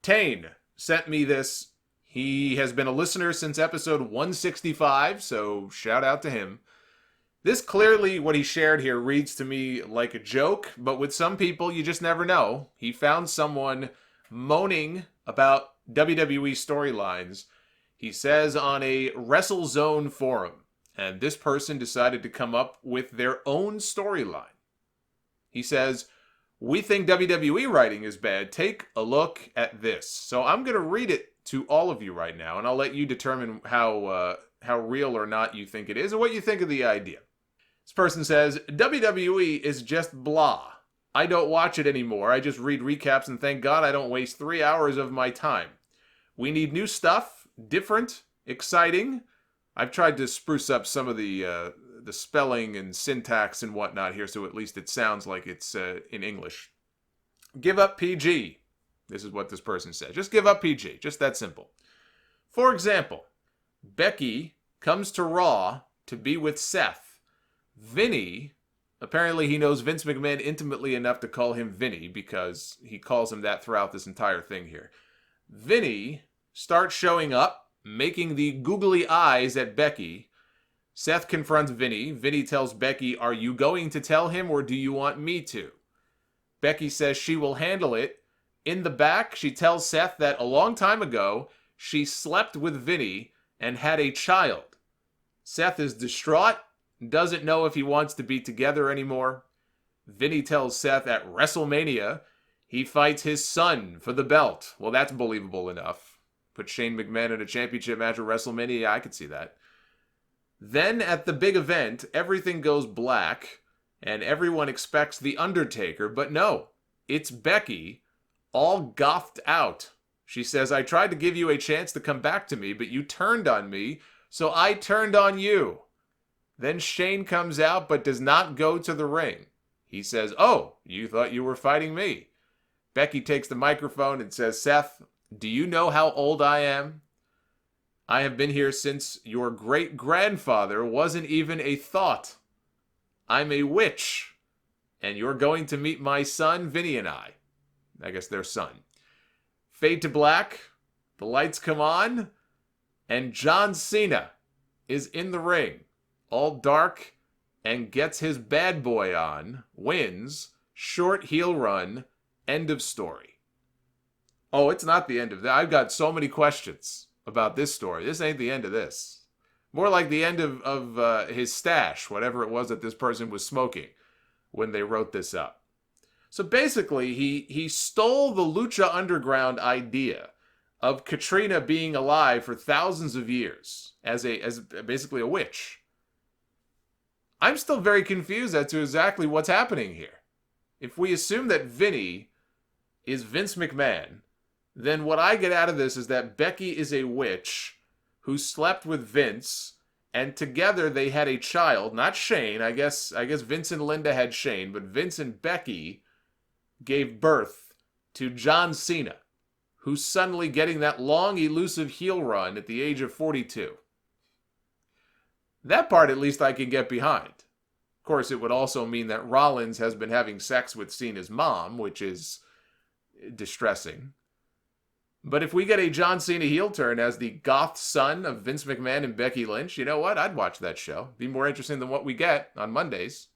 Tane sent me this. He has been a listener since episode 165, so shout out to him. This clearly, what he shared here, reads to me like a joke, but with some people, you just never know. He found someone moaning about WWE storylines. He says on a WrestleZone forum, and this person decided to come up with their own storyline. He says, "We think WWE writing is bad. Take a look at this." So I'm going to read it to all of you right now, and I'll let you determine how real or not you think it is, or what you think of the idea. This person says, "WWE is just blah. I don't watch it anymore. I just read recaps, and thank God I don't waste 3 hours of my time. We need new stuff, different, exciting." I've tried to spruce up some of the spelling and syntax and whatnot here, so at least it sounds like it's in English. "Give up PG." This is what this person says. Just give up PG. Just that simple. For example, Becky comes to Raw to be with Seth. Vinny, apparently he knows Vince McMahon intimately enough to call him Vinny, because he calls him that throughout this entire thing here. Vinny starts showing up, making the googly eyes at Becky. Seth confronts Vinny. Vinny tells Becky, "Are you going to tell him, or do you want me to?" Becky says she will handle it. In the back, she tells Seth that a long time ago, she slept with Vinny and had a child. Seth is distraught, doesn't know if he wants to be together anymore. Vinny tells Seth at WrestleMania he fights his son for the belt. Well, that's believable enough. Put Shane McMahon in a championship match at WrestleMania, yeah, I could see that. Then at the big event, everything goes black, and everyone expects The Undertaker, but no, it's Becky, all gothed out. She says, "I tried to give you a chance to come back to me, but you turned on me, so I turned on you." Then Shane comes out, but does not go to the ring. He says, "Oh, you thought you were fighting me." Becky takes the microphone and says, "Seth, do you know how old I am? I have been here since your great-grandfather wasn't even a thought. I'm a witch, and you're going to meet my son, Vinny, and I guess their son." Fade to black, the lights come on, and John Cena is in the ring, all dark, and gets his bad boy on, wins, short heel run, end of story. Oh, it's not the end of that. I've got so many questions about this story. This ain't the end of this. More like the end of his stash, whatever it was that this person was smoking when they wrote this up. So basically, he stole the Lucha Underground idea of Katrina being alive for thousands of years as basically a witch. I'm still very confused as to exactly what's happening here. If we assume that Vinny is Vince McMahon, then what I get out of this is that Becky is a witch who slept with Vince, and together they had a child, not Shane. I guess Vince and Linda had Shane, but Vince and Becky gave birth to John Cena, who's suddenly getting that long, elusive heel run at the age of 42. That part, at least, I can get behind. Of course, it would also mean that Rollins has been having sex with Cena's mom, which is distressing. But if we get a John Cena heel turn as the goth son of Vince McMahon and Becky Lynch, you know what? I'd watch that show. Be more interesting than what we get on Mondays.